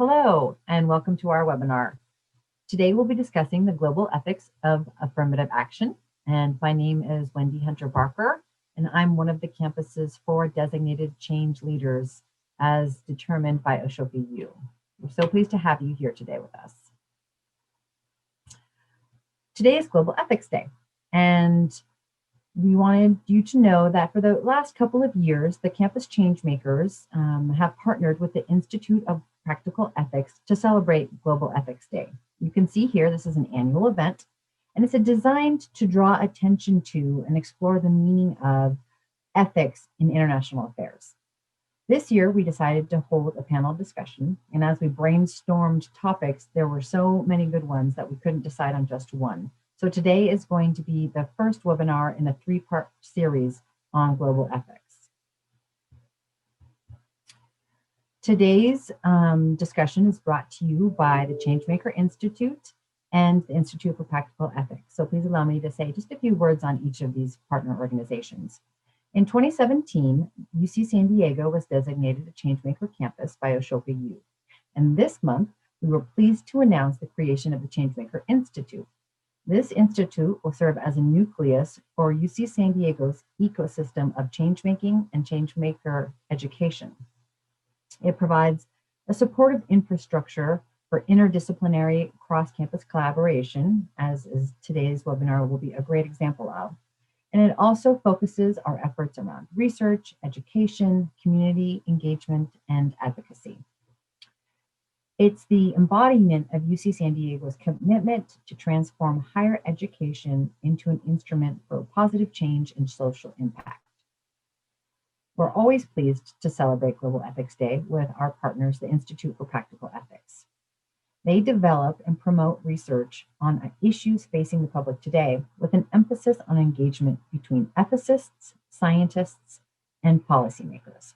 Hello, and welcome to our webinar. Today we'll be discussing the global ethics of affirmative action. And my name is Wendy Hunter Barker, and I'm one of the campus's 4 designated change leaders as determined by Ashoka U. We're so pleased to have you here today with us. Today is Global Ethics Day, and we wanted you to know that for the last couple of years, the campus Changemakers have partnered with the Institute of Practical Ethics to celebrate Global Ethics Day. You can see here, this is an annual event, and it's designed to draw attention to and explore the meaning of ethics in international affairs. This year, we decided to hold a panel discussion, and as we brainstormed topics, there were so many good ones that we couldn't decide on just one. So today is going to be the first webinar in a 3-part series on global ethics. Today's discussion is brought to you by the Changemaker Institute and the Institute for Practical Ethics. So please allow me to say just a few words on each of these partner organizations. In 2017, UC San Diego was designated a Changemaker campus by Ashoka U. And this month, we were pleased to announce the creation of the Changemaker Institute. This institute will serve as a nucleus for UC San Diego's ecosystem of changemaking and changemaker education. It provides a supportive infrastructure for interdisciplinary cross-campus collaboration, as today's webinar will be a great example of. And it also focuses our efforts around research, education, community engagement, and advocacy. It's the embodiment of UC San Diego's commitment to transform higher education into an instrument for positive change and social impact. We're always pleased to celebrate Global Ethics Day with our partners, the Institute for Practical Ethics. They develop and promote research on issues facing the public today with an emphasis on engagement between ethicists, scientists, and policymakers.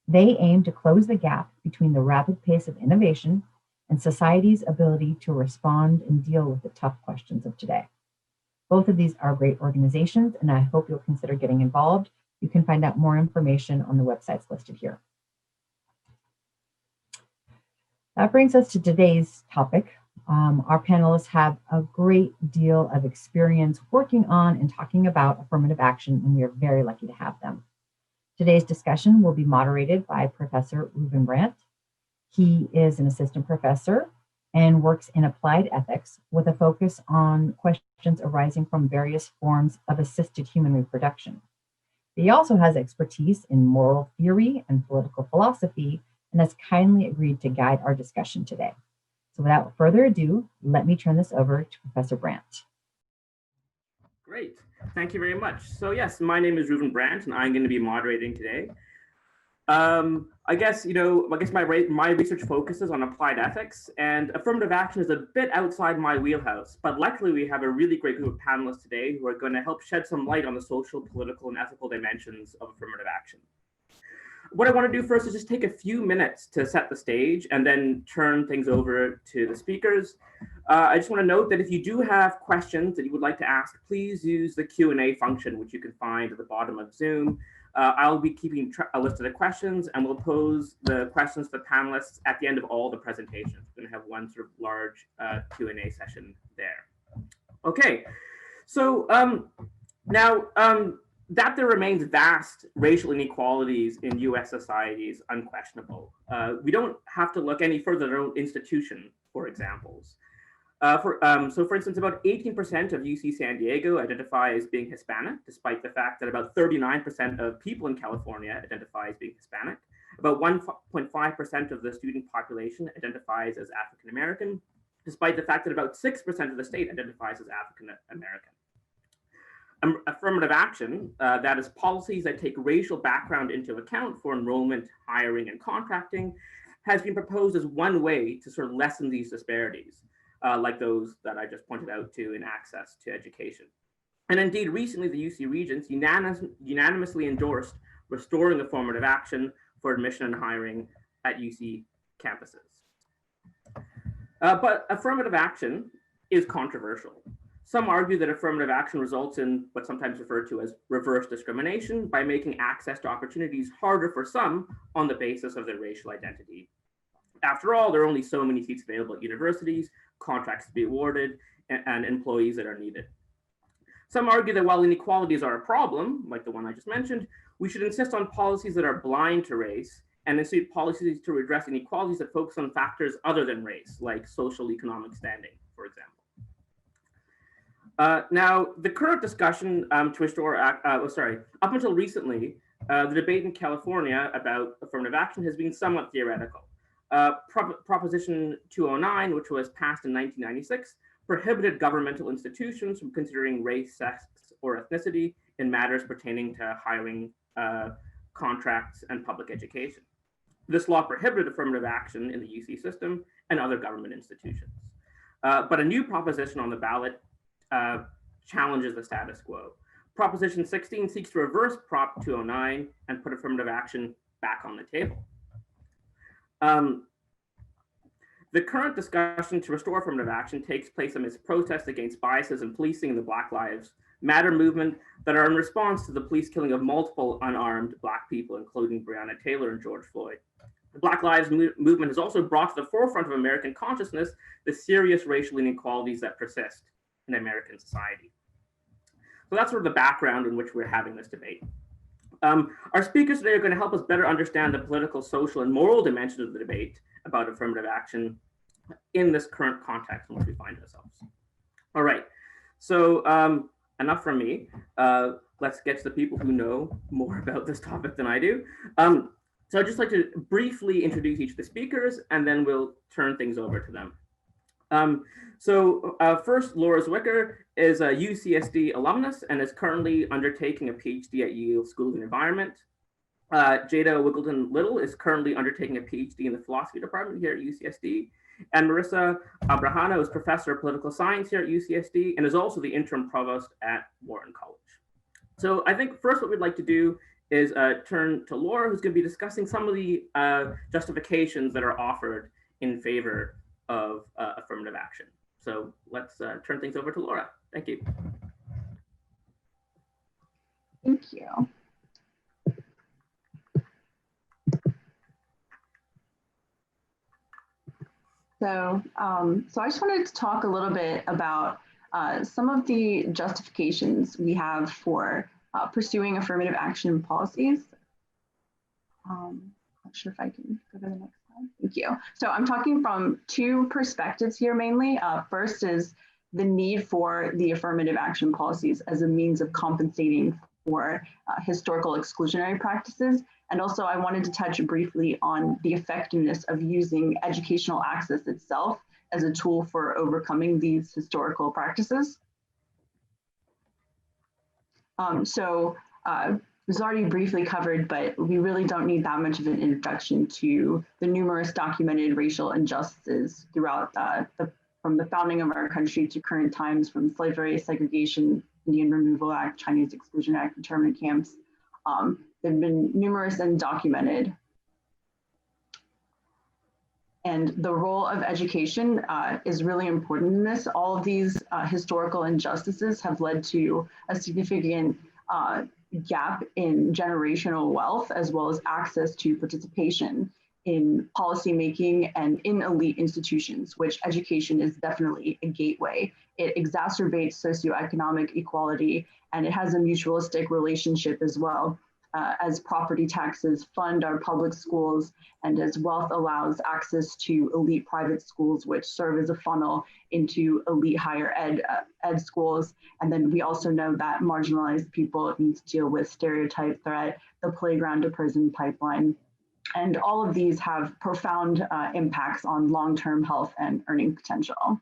They aim to close the gap between the rapid pace of innovation and society's ability to respond and deal with the tough questions of today. Both of these are great organizations, and I hope you'll consider getting involved. You can find out more information on the websites listed here. That brings us to today's topic. Our panelists have a great deal of experience working on and talking about affirmative action, and we are very lucky to have them. Today's discussion will be moderated by Professor Reuven Brandt. He is an assistant professor and works in applied ethics with a focus on questions arising from various forms of assisted human reproduction. He also has expertise in moral theory and political philosophy and has kindly agreed to guide our discussion today. So without further ado, let me turn this over to Professor Brandt. Great, thank you very much. So yes, my name is Reuven Brandt and I'm going to be moderating today. I guess my research focuses on applied ethics, and affirmative action is a bit outside my wheelhouse, but luckily we have a really great group of panelists today who are going to help shed some light on the social, political, and ethical dimensions of affirmative action. What I want to do first is just take a few minutes to set the stage and then turn things over to the speakers. I just want to note that if you do have questions that you would like to ask, please use the Q&A function, which you can find at the bottom of Zoom. I'll be keeping a list of the questions, and we'll pose the questions to the panelists at the end of all the presentations. We're going to have one sort of large Q&A session there. Okay, so that there remains vast racial inequalities in US society is unquestionable. We don't have to look any further than our own institution for examples. For instance, about 18% of UC San Diego identify as being Hispanic, despite the fact that about 39% of people in California identify as being Hispanic. About 1.5% of the student population identifies as African American, despite the fact that about 6% of the state identifies as African American. Affirmative action, that is policies that take racial background into account for enrollment, hiring, and contracting, has been proposed as one way to sort of lessen these disparities, like those that I just pointed out to in access to education. And indeed, recently the UC Regents unanimously endorsed restoring affirmative action for admission and hiring at UC campuses. But affirmative action is controversial. Some argue that affirmative action results in what's sometimes referred to as reverse discrimination by making access to opportunities harder for some on the basis of their racial identity. after all, there are only so many seats available at universities, contracts to be awarded, and employees that are needed. Some argue that while inequalities are a problem, like the one I just mentioned, we should insist on policies that are blind to race and institute policies to address inequalities that focus on factors other than race, like social economic standing, for example. Now, the current discussion to restore, up until recently, the debate in California about affirmative action has been somewhat theoretical. Proposition 209, which was passed in 1996, prohibited governmental institutions from considering race, sex, or ethnicity in matters pertaining to hiring, contracts, and public education. This law prohibited affirmative action in the UC system and other government institutions. But a new proposition on the ballot challenges the status quo. Proposition 16 seeks to reverse Prop 209 and put affirmative action back on the table. The current discussion to restore affirmative action takes place amidst protests against biases in policing and the Black Lives Matter movement that are in response to the police killing of multiple unarmed Black people, including Breonna Taylor and George Floyd. The Black Lives Movement has also brought to the forefront of American consciousness the serious racial inequalities that persist in American society. So that's sort of the background in which we're having this debate. Our speakers today are going to help us better understand the political, social, and moral dimensions of the debate about affirmative action in this current context in which we find ourselves. All right, so enough from me. Let's get to the people who know more about this topic than I do. So I'd just like to briefly introduce each of the speakers, and then we'll turn things over to them. First, Laura Zwicker is a UCSD alumnus and is currently undertaking a Ph.D. at Yale School of Environment. Jada Wiggleton-Little is currently undertaking a Ph.D. in the philosophy department here at UCSD. And Marisa Abrajano is professor of political science here at UCSD and is also the interim provost at Wharton College. So I think first what we'd like to do is turn to Laura, who's going to be discussing some of the justifications that are offered in favor of affirmative action. So let's turn things over to Laura. Thank you. Thank you. So I just wanted to talk a little bit about some of the justifications we have for pursuing affirmative action policies. Not sure if I can go to the next slide. Thank you. So I'm talking from two perspectives here mainly. First is the need for the affirmative action policies as a means of compensating for historical exclusionary practices. And also I wanted to touch briefly on the effectiveness of using educational access itself as a tool for overcoming these historical practices. It was already briefly covered, but we really don't need that much of an introduction to the numerous documented racial injustices throughout from the founding of our country to current times, from slavery, segregation, Indian Removal Act, Chinese Exclusion Act, internment camps. There have been numerous and documented. And the role of education is really important in this. All of these historical injustices have led to a significant gap in generational wealth, as well as access to participation in policymaking and in elite institutions, which education is definitely a gateway. It exacerbates socioeconomic equality, and it has a mutualistic relationship as well, as property taxes fund our public schools, and as wealth allows access to elite private schools, which serve as a funnel into elite higher ed schools. And then we also know that marginalized people need to deal with stereotype threat, the playground to prison pipeline. And all of these have profound impacts on long-term health and earning potential.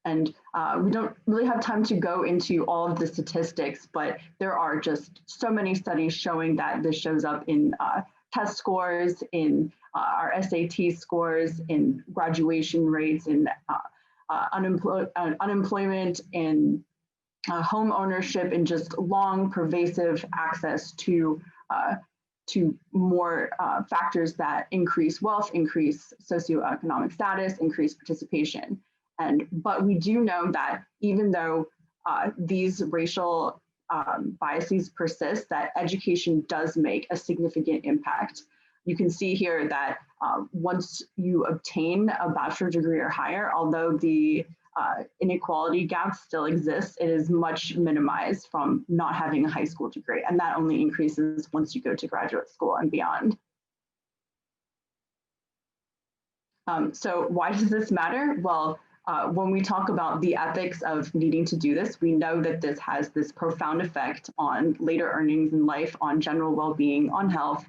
And we don't really have time to go into all of the statistics, but there are just so many studies showing that this shows up in test scores, in our SAT scores, in graduation rates, in unemployment, in home ownership, and just long pervasive access to more factors that increase wealth, increase socioeconomic status, increase participation. But we do know that even though these racial biases persist, that education does make a significant impact. you can see here that once you obtain a bachelor's degree or higher, although the inequality gap still exists, it is much minimized from not having a high school degree. And that only increases once you go to graduate school and beyond. So why does this matter? Well, when we talk about the ethics of needing to do this, we know that this has this profound effect on later earnings in life, on general well-being, on health.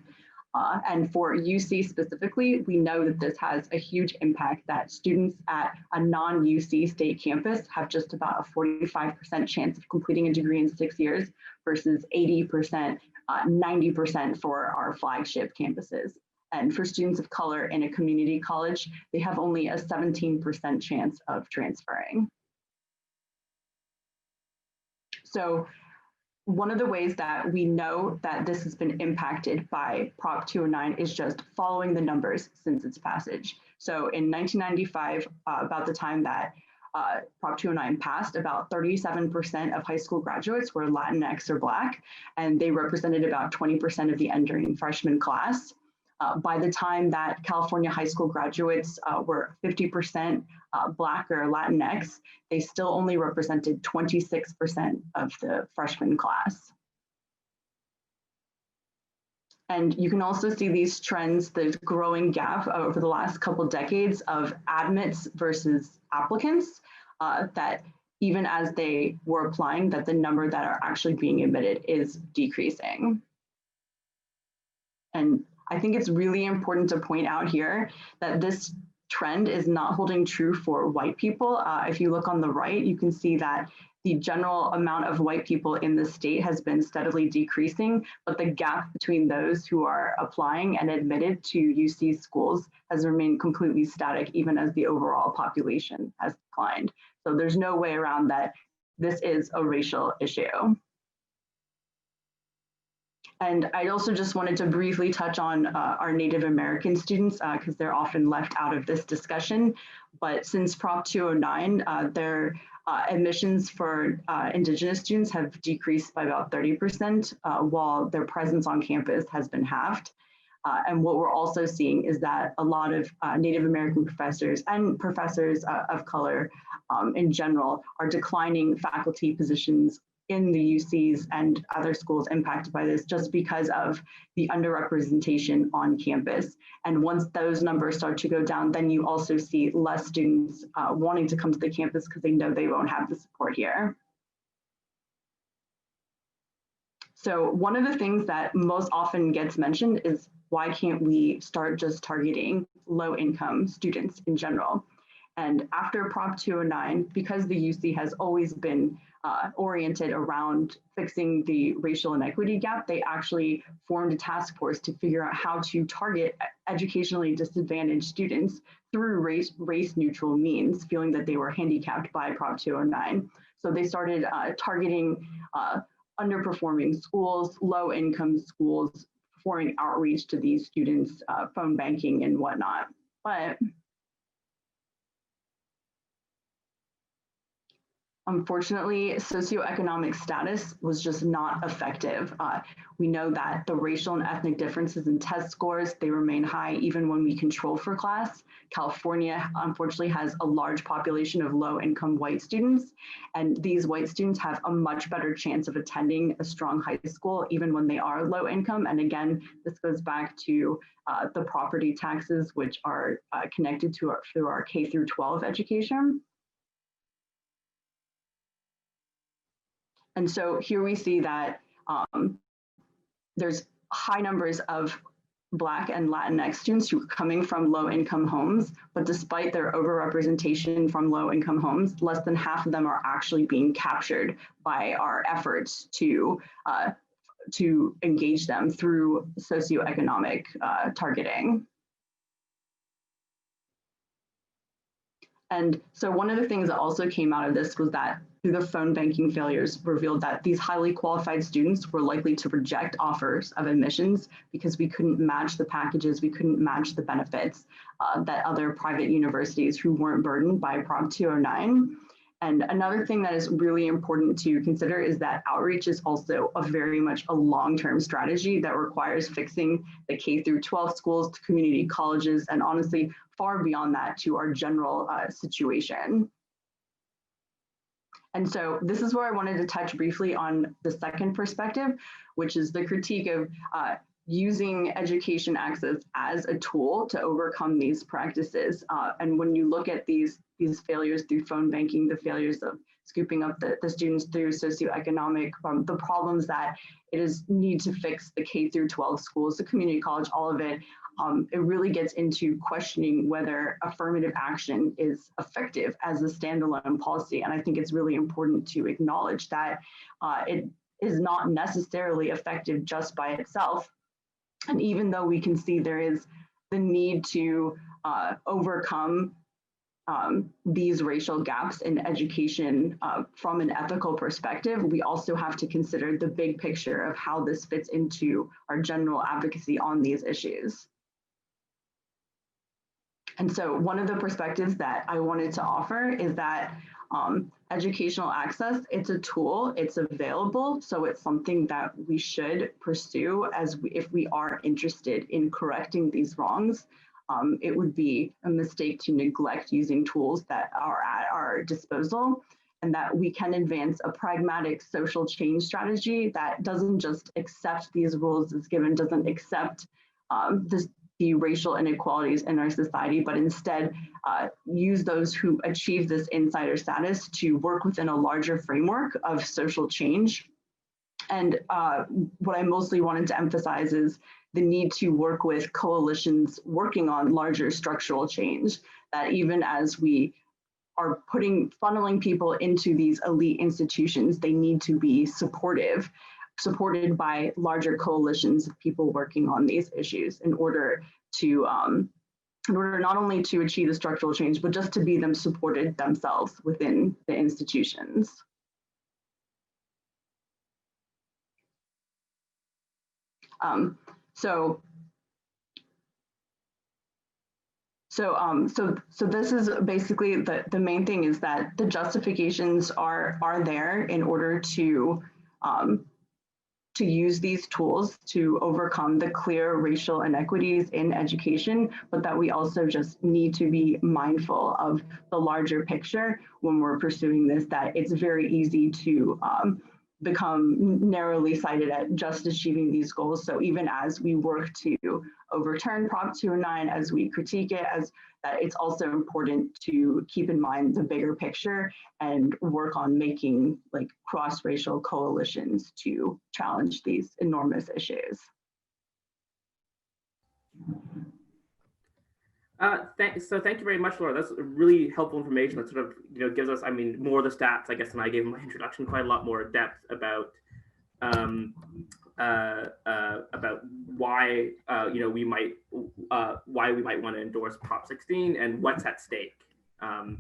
And for UC specifically, we know that this has a huge impact, that students at a non-UC state campus have just about a 45% chance of completing a degree in 6 years versus 80%, 90% for our flagship campuses. And for students of color in a community college, they have only a 17% chance of transferring. So one of the ways that we know that this has been impacted by Prop 209 is just following the numbers since its passage. So in 1995, about the time that Prop 209 passed, about 37% of high school graduates were Latinx or Black, and they represented about 20% of the entering freshman class. By the time that California high school graduates were 50% Black or Latinx, they still only represented 26% of the freshman class. And you can also see these trends, the growing gap over the last couple decades of admits versus applicants, that even as they were applying, that the number that are actually being admitted is decreasing. And I think it's really important to point out here that this trend is not holding true for white people. If you look on the right, you can see that the general amount of white people in the state has been steadily decreasing, but the gap between those who are applying and admitted to UC schools has remained completely static, even as the overall population has declined. So there's no way around that. This is a racial issue. And I also just wanted to briefly touch on our Native American students because they're often left out of this discussion. But since Prop 209, their admissions for Indigenous students have decreased by about 30%, while their presence on campus has been halved. And what we're also seeing is that a lot of Native American professors and professors of color in general are declining faculty positions in the UCs and other schools impacted by this just because of the underrepresentation on campus. And once those numbers start to go down, then you also see less students wanting to come to the campus because they know they won't have the support here. So one of the things that most often gets mentioned is why can't we start just targeting low-income students in general? And after Prop 209, because the UC has always been oriented around fixing the racial inequity gap, they actually formed a task force to figure out how to target educationally disadvantaged students through race-neutral means, feeling that they were handicapped by Prop 209. So they started targeting underperforming schools, low-income schools, performing outreach to these students, phone banking and whatnot. But unfortunately, socioeconomic status was just not effective. We know that the racial and ethnic differences in test scores, they remain high even when we control for class. California, unfortunately, has a large population of low-income white students, and these white students have a much better chance of attending a strong high school even when they are low income. And again, this goes back to the property taxes, which are connected to through our K through 12 education. And so here we see that there's high numbers of Black and Latinx students who are coming from low-income homes, but despite their overrepresentation from low-income homes, less than half of them are actually being captured by our efforts to engage them through socioeconomic targeting. And so one of the things that also came out of this was that through the phone banking failures revealed that these highly qualified students were likely to reject offers of admissions because we couldn't match the packages, we couldn't match the benefits that other private universities who weren't burdened by Prop 209. And another thing that is really important to consider is that outreach is also very much a long-term strategy that requires fixing the K through 12 schools to community colleges, and honestly, far beyond that to our general situation. And so this is where I wanted to touch briefly on the second perspective, which is the critique of using education access as a tool to overcome these practices. And when you look at these failures through phone banking, the failures of scooping up the students through socioeconomic, the problems that it is need to fix the K through 12 schools, the community college, all of it, it really gets into questioning whether affirmative action is effective as a standalone policy. And I think it's really important to acknowledge that it is not necessarily effective just by itself. And even though we can see there is the need to overcome these racial gaps in education from an ethical perspective, we also have to consider the big picture of how this fits into our general advocacy on these issues. And so one of the perspectives that I wanted to offer is that educational access, it's a tool, it's available, so it's something that we should pursue if we are interested in correcting these wrongs. It would be a mistake to neglect using tools that are at our disposal, and that we can advance a pragmatic social change strategy that doesn't just accept these rules as given, doesn't accept the racial inequalities in our society, but instead use those who achieve this insider status to work within a larger framework of social change. And what I mostly wanted to emphasize is the need to work with coalitions working on larger structural change, that even as we are funneling people into these elite institutions, they need to be supported by larger coalitions of people working on these issues in order not only to achieve the structural change, but just to be supported themselves within the institutions. So this is basically the main thing, is that the justifications are there in order to use these tools to overcome the clear racial inequities in education, but that we also just need to be mindful of the larger picture when we're pursuing this, that it's very easy to become narrowly sighted at just achieving these goals. So even as we work to overturn Prop 209, as we critique it, that it's also important to keep in mind the bigger picture and work on making cross-racial coalitions to challenge these enormous issues. So thank you very much, Laura. That's really helpful information that sort of gives us, more of the stats, I guess, than I gave in my introduction, quite a lot more depth about why we might want to endorse Prop 16 and what's at stake, and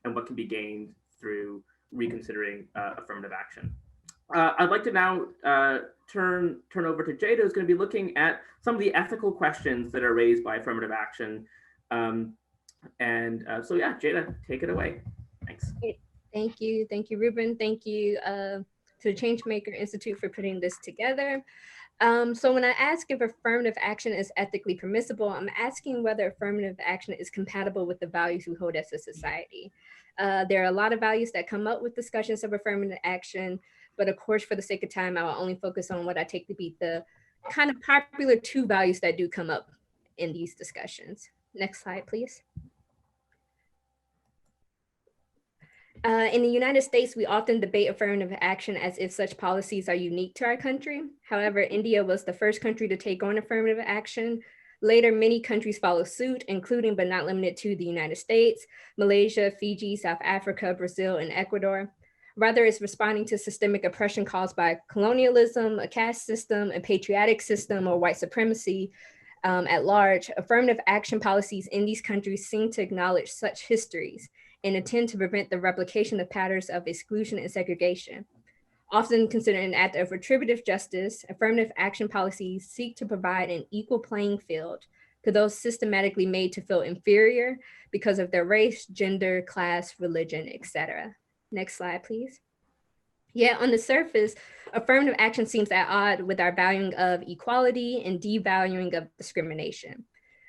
what can be gained through reconsidering affirmative action. I'd like to now turn over to Jada, who's going to be looking at some of the ethical questions that are raised by affirmative action. So yeah, Jada, take it away. Thanks. Thank you, Ruben. Thank you to the Changemaker Institute for putting this together. So when I ask if affirmative action is ethically permissible, I'm asking whether affirmative action is compatible with the values we hold as a society. There are a lot of values that come up with discussions of affirmative action, but of course, for the sake of time, I will only focus on what I take to be the kind of popular two values that do come up in these discussions. Next slide, please. In the United States, we often debate affirmative action as if such policies are unique to our country. However, India was the first country to take on affirmative action. Later, many countries followed suit, including but not limited to the United States, Malaysia, Fiji, South Africa, Brazil, and Ecuador. Rather, it's responding to systemic oppression caused by colonialism, a caste system, a patriotic system, or white supremacy at large. Affirmative action policies in these countries seem to acknowledge such histories and intend to prevent the replication of patterns of exclusion and segregation. Often considered an act of retributive justice, affirmative action policies seek to provide an equal playing field to those systematically made to feel inferior because of their race, gender, class, religion, etc. Next slide, please. Yet on the surface, affirmative action seems at odds with our valuing of equality and devaluing of discrimination.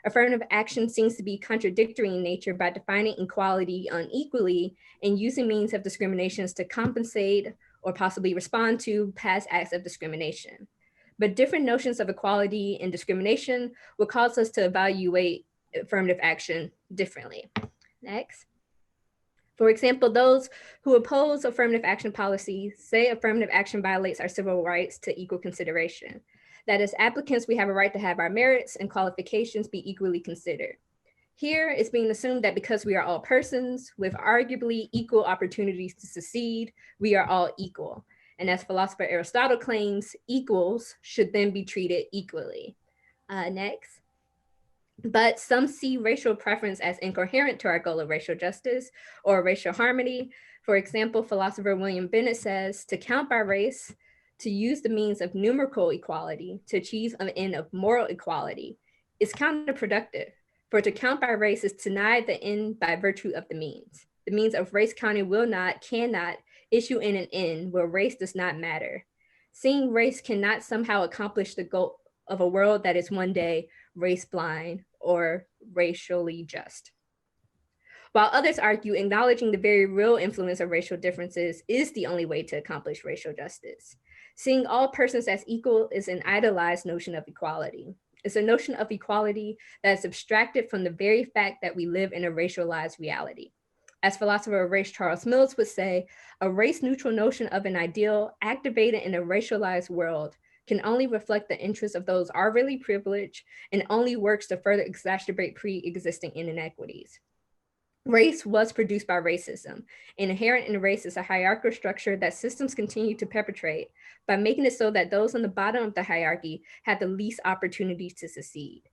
Affirmative action seems to be contradictory in nature by defining equality unequally and using means of discriminations to compensate or possibly respond to past acts of discrimination. But different notions of equality and discrimination will cause us to evaluate affirmative action differently. Next. For example, those who oppose affirmative action policies say affirmative action violates our civil rights to equal consideration. That as applicants, we have a right to have our merits and qualifications be equally considered. Here, it's being assumed that because we are all persons with arguably equal opportunities to succeed, we are all equal. And as philosopher Aristotle claims, equals should then be treated equally. Next. But some see racial preference as incoherent to our goal of racial justice or racial harmony. For example, philosopher William Bennett says, to count by race, to use the means of numerical equality to achieve an end of moral equality is counterproductive. For to count by race is to deny the end by virtue of the means. The means of race counting will not, cannot issue in an end where race does not matter. Seeing race cannot somehow accomplish the goal of a world that is one day race blind or racially just. While others argue acknowledging the very real influence of racial differences is the only way to accomplish racial justice. Seeing all persons as equal is an idealized notion of equality. It's a notion of equality that is abstracted from the very fact that we live in a racialized reality. As philosopher of race Charles Mills would say, a race-neutral notion of an ideal activated in a racialized world can only reflect the interests of those already privileged and only works to further exacerbate pre-existing inequities. Race was produced by racism, and inherent in race is a hierarchical structure that systems continue to perpetrate by making it so that those on the bottom of the hierarchy have the least opportunities to succeed.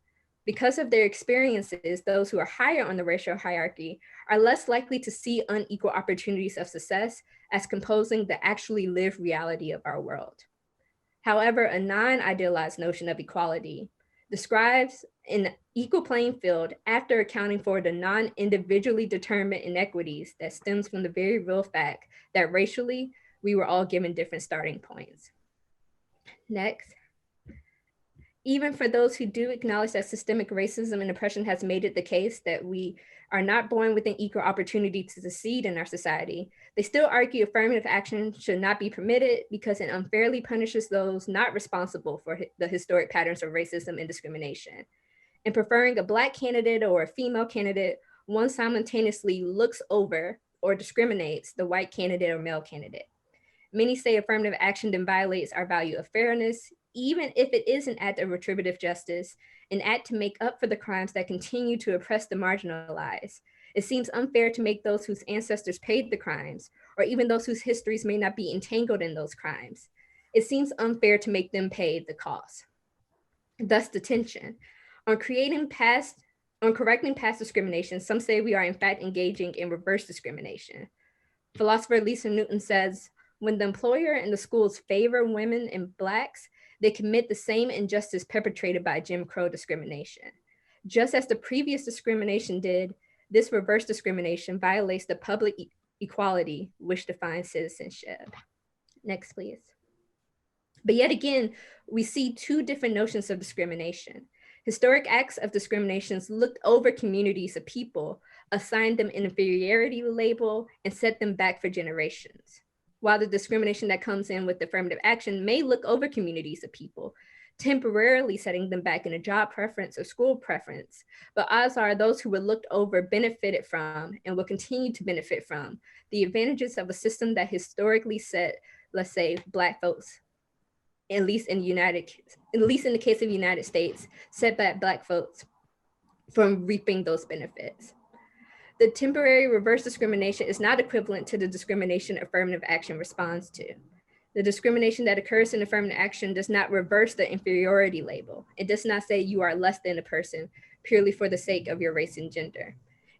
Because of their experiences, those who are higher on the racial hierarchy are less likely to see unequal opportunities of success as composing the actually lived reality of our world. However, a non-idealized notion of equality describes an equal playing field after accounting for the non-individually determined inequities that stems from the very real fact that racially, we were all given different starting points. Next. Even for those who do acknowledge that systemic racism and oppression has made it the case that we are not born with an equal opportunity to succeed in our society, they still argue affirmative action should not be permitted because it unfairly punishes those not responsible for the historic patterns of racism and discrimination. In preferring a Black candidate or a female candidate, one simultaneously looks over or discriminates the white candidate or male candidate. Many say affirmative action then violates our value of fairness, even if it is an act of retributive justice, an act to make up for the crimes that continue to oppress the marginalized. It seems unfair to make those whose ancestors paid the crimes, or even those whose histories may not be entangled in those crimes. It seems unfair to make them pay the cost. Thus the tension. On correcting past discrimination, some say we are in fact engaging in reverse discrimination. Philosopher Lisa Newton says, when the employer and the schools favor women and Blacks, they commit the same injustice perpetrated by Jim Crow discrimination. Just as the previous discrimination did, this reverse discrimination violates the public equality which defines citizenship. Next, please. But yet again, we see two different notions of discrimination. Historic acts of discriminations looked over communities of people, assigned them an inferiority label, and set them back for generations. While the discrimination that comes in with affirmative action may look over communities of people, temporarily setting them back in a job preference or school preference, but odds are those who were looked over benefited from and will continue to benefit from the advantages of a system that historically set, let's say, Black folks, at least in the case of the United States, set back Black folks from reaping those benefits. The temporary reverse discrimination is not equivalent to the discrimination affirmative action responds to. The discrimination that occurs in affirmative action does not reverse the inferiority label. It does not say you are less than a person purely for the sake of your race and gender.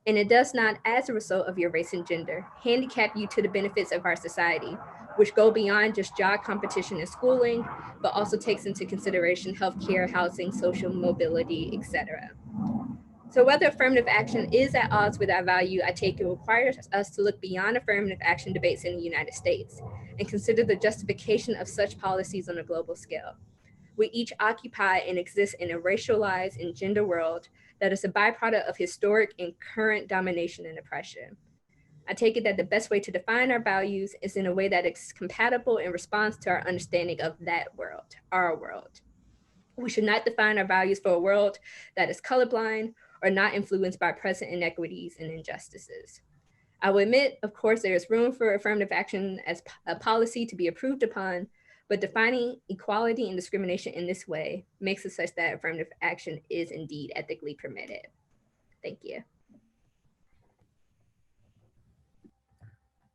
And it does not, as a result of your race and gender, handicap you to the benefits of our society, which go beyond just job competition and schooling, but also takes into consideration healthcare, housing, social mobility, etc. So whether affirmative action is at odds with our value, I take it requires us to look beyond affirmative action debates in the United States and consider the justification of such policies on a global scale. We each occupy and exist in a racialized and gender world that is a byproduct of historic and current domination and oppression. I take it that the best way to define our values is in a way that is compatible in response to our understanding of that world, our world. We should not define our values for a world that is colorblind or not influenced by present inequities and injustices. I will admit, of course, there is room for affirmative action as a policy to be approved upon, but defining equality and discrimination in this way makes it such that affirmative action is indeed ethically permitted. Thank you.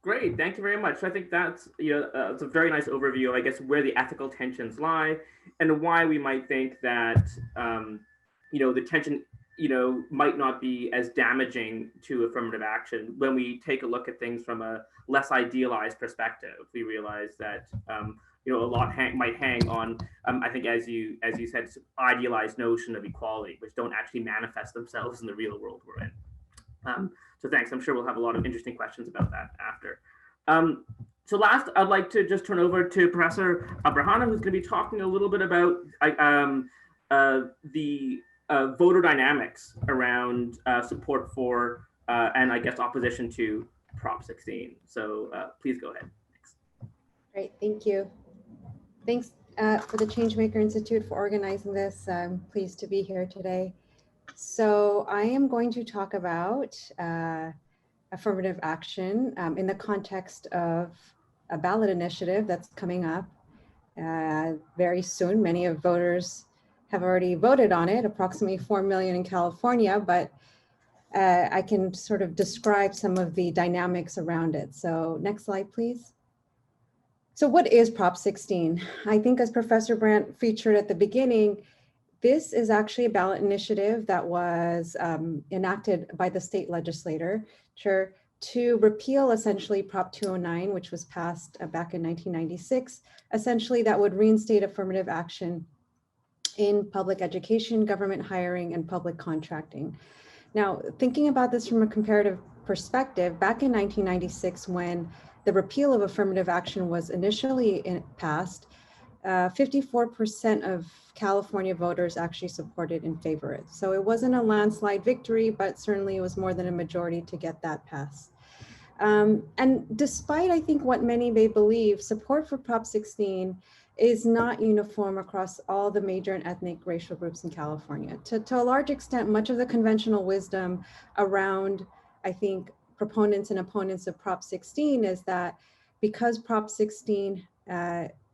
Great, thank you very much. So I think that's it's a very nice overview of, I guess, where the ethical tensions lie and why we might think that the tension might not be as damaging to affirmative action when we take a look at things from a less idealized perspective. We realize that a lot might hang on I think as you said, idealized notion of equality, which don't actually manifest themselves in the real world we're in. So thanks. I'm sure we'll have a lot of interesting questions about that after. So last, I'd like to just turn over to Professor Abrajano, who's going to be talking a little bit about the voter dynamics around support for and I guess opposition to Prop 16. So please go ahead. Thanks. Great, thank you. Thanks for the Changemaker Institute for organizing this. I'm pleased to be here today. So I am going to talk about affirmative action in the context of a ballot initiative that's coming up very soon. Many of voters have already voted on it, approximately 4 million in California, but I can sort of describe some of the dynamics around it. So next slide, please. So what is Prop 16? I think as Professor Brandt featured at the beginning, this is actually a ballot initiative that was enacted by the state legislature to repeal essentially Prop 209, which was passed back in 1996. Essentially, that would reinstate affirmative action in public education, government hiring, and public contracting. Now, thinking about this from a comparative perspective, back in 1996, when the repeal of affirmative action was initially passed, 54% of California voters actually supported and favored it. So it wasn't a landslide victory, but certainly it was more than a majority to get that passed. And despite, I think, what many may believe, support for Prop 16 is not uniform across all the major and ethnic racial groups in California. To a large extent, much of the conventional wisdom around, I think, proponents and opponents of Prop 16 is that because Prop 16,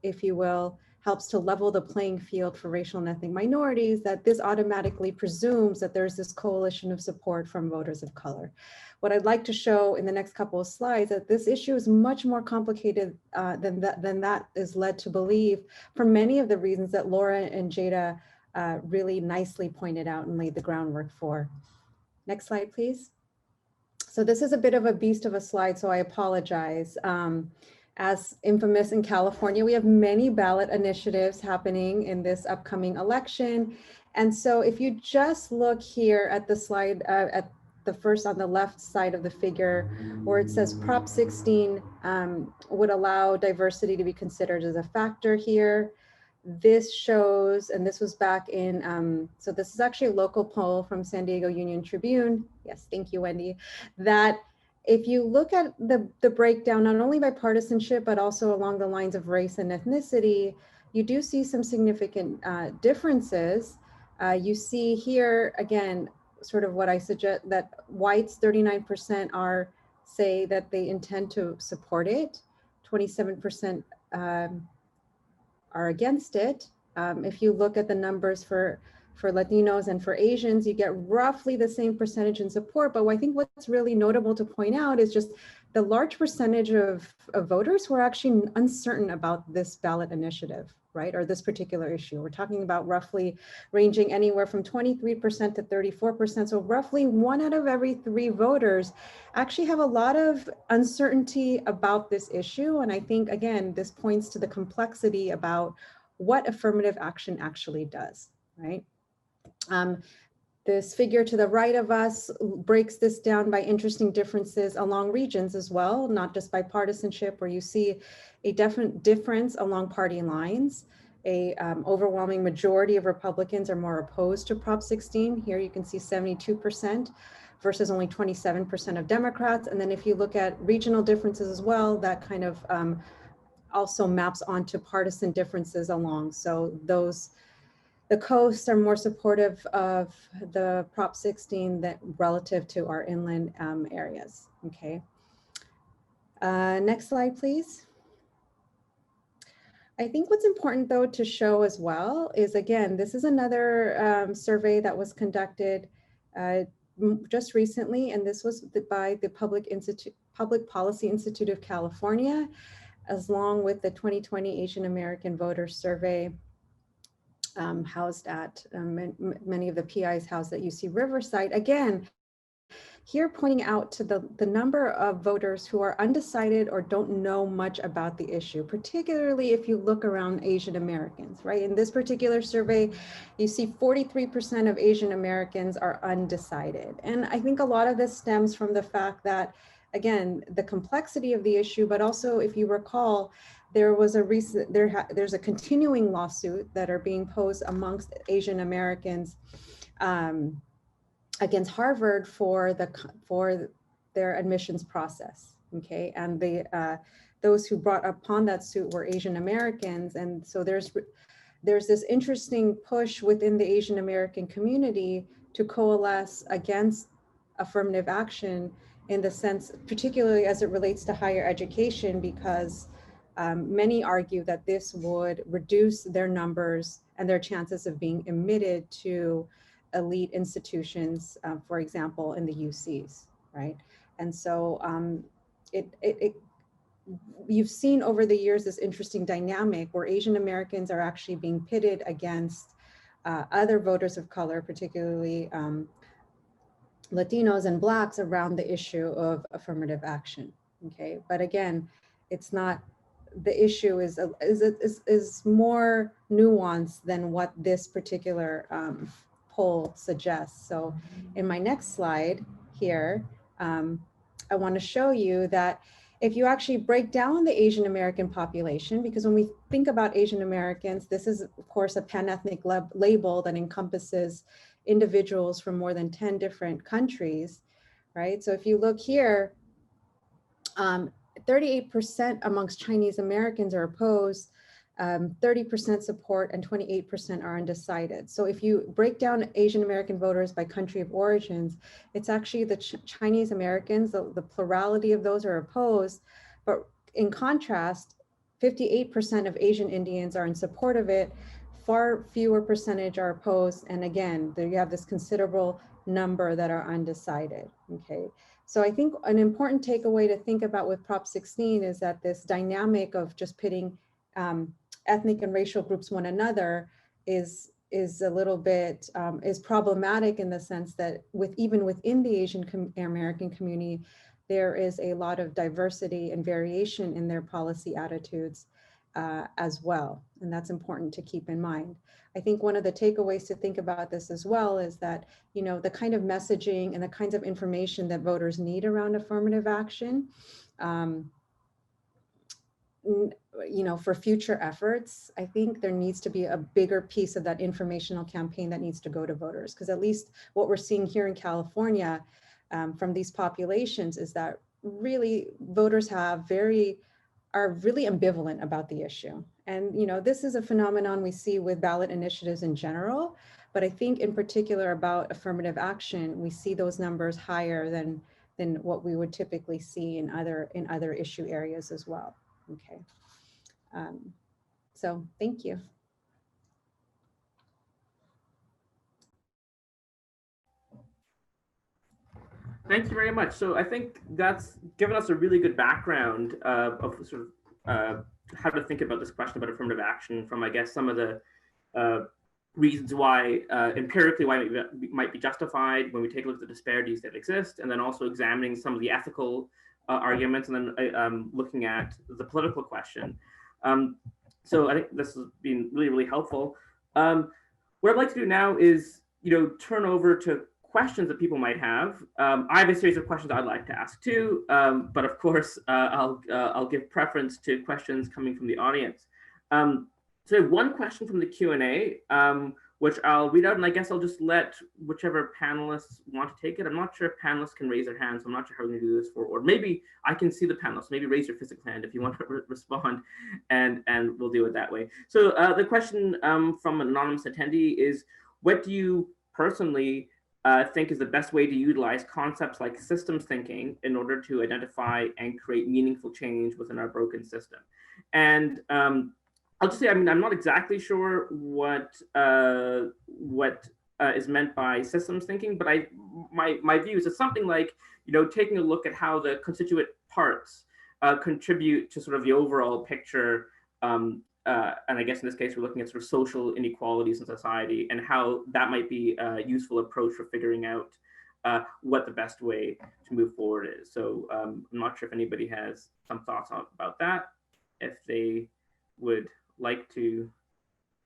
if you will, helps to level the playing field for racial and ethnic minorities, that this automatically presumes that there's this coalition of support from voters of color. What I'd like to show in the next couple of slides that this issue is much more complicated than that is led to believe for many of the reasons that Laura and Jada really nicely pointed out and laid the groundwork for. Next slide, please. So this is a bit of a beast of a slide, so I apologize. As infamous in California, we have many ballot initiatives happening in this upcoming election. And so if you just look here at the slide, at the first on the left side of the figure, where it says Prop 16 would allow diversity to be considered as a factor here. This shows, and this was back in, so this is actually a local poll from San Diego Union Tribune. Yes, thank you, Wendy. That if you look at the breakdown, not only by partisanship, but also along the lines of race and ethnicity, you do see some significant differences. You see here, again, sort of what I suggest, that whites, 39% say that they intend to support it, 27% are against it. If you look at the numbers for Latinos and for Asians, you get roughly the same percentage in support. But I think what's really notable to point out is just the large percentage of voters who are actually uncertain about this ballot initiative. right? Or this particular issue. We're talking about roughly ranging anywhere from 23% to 34%. So roughly 1 out of every 3 voters actually have a lot of uncertainty about this issue. And I think, again, this points to the complexity about what affirmative action actually does, right? This figure to the right of us breaks this down by interesting differences along regions as well, not just by partisanship, where you see a definite difference along party lines. A overwhelming majority of Republicans are more opposed to Prop 16. Here you can see 72% versus only 27% of Democrats. And then if you look at regional differences as well, that kind of also maps onto partisan differences along. So the coasts are more supportive of the Prop 16 that relative to our inland areas, okay? Next slide, please. I think what's important though to show as well is, again, this is another survey that was conducted just recently, and this was by the Public Policy Institute of California, along with the 2020 Asian American Voters Survey, housed at many of the PIs housed at UC Riverside. Again, here pointing out to the number of voters who are undecided or don't know much about the issue, particularly if you look around Asian Americans, right? In this particular survey, you see 43% of Asian Americans are undecided. And I think a lot of this stems from the fact that, again, the complexity of the issue, but also if you recall, there was a recent, there's a continuing lawsuit that are being posed amongst Asian Americans against Harvard for their admissions process, okay? And those who brought upon that suit were Asian Americans. And so there's this interesting push within the Asian American community to coalesce against affirmative action in the sense, particularly as it relates to higher education, because many argue that this would reduce their numbers and their chances of being admitted to elite institutions, for example, in the UCs, right? And so you've seen over the years this interesting dynamic where Asian Americans are actually being pitted against other voters of color, particularly Latinos and Blacks, around the issue of affirmative action, okay? But again, it's not, the issue is more nuanced than what this particular poll suggests. So in my next slide here, I want to show you that if you actually break down the Asian American population, because when we think about Asian Americans, this is of course a pan-ethnic label that encompasses individuals from more than 10 different countries, right? So if you look here, 38% amongst Chinese Americans are opposed, 30% support, and 28% are undecided. So if you break down Asian American voters by country of origins, it's actually the Chinese Americans, the plurality of those are opposed, but in contrast, 58% of Asian Indians are in support of it, far fewer percentage are opposed, and again, there you have this considerable number that are undecided, okay? So I think an important takeaway to think about with Prop 16 is that this dynamic of just pitting ethnic and racial groups one another is a little bit, is problematic in the sense that even within the Asian American community, there is a lot of diversity and variation in their policy attitudes as well. And that's important to keep in mind. I think one of the takeaways to think about this as well is that, you know, the kind of messaging and the kinds of information that voters need around affirmative action, you know, for future efforts, I think there needs to be a bigger piece of that informational campaign that needs to go to voters. Because at least what we're seeing here in California from these populations is that really voters are really ambivalent about the issue. And, you know, this is a phenomenon we see with ballot initiatives in general, but I think in particular about affirmative action, we see those numbers higher than what we would typically see in other issue areas as well. Okay. So thank you. Thank you very much. So I think that's given us a really good background of sort of how to think about this question about affirmative action from, I guess, some of the reasons why, empirically, why it might be justified when we take a look at the disparities that exist, and then also examining some of the ethical arguments, and then looking at the political question. So I think this has been really, really helpful. What I'd like to do now is, turn over to questions that people might have. I have a series of questions I'd like to ask too, but of course, I'll give preference to questions coming from the audience. So I have one question from the Q&A, which I'll read out, and I guess I'll just let whichever panelists want to take it. I'm not sure if panelists can raise their hands, so I'm not sure how we're going to do this or maybe I can see the panelists. Maybe raise your physical hand if you want to respond, and we'll do it that way. So the question from an anonymous attendee is, what do you personally think is the best way to utilize concepts like systems thinking in order to identify and create meaningful change within our broken system? And I'll just say, I mean, I'm not exactly sure what is meant by systems thinking, but my view is it's something like, taking a look at how the constituent parts contribute to sort of the overall picture. And I guess in this case, we're looking at sort of social inequalities in society and how that might be a useful approach for figuring out what the best way to move forward is. So I'm not sure if anybody has some thoughts about that. If they would like to,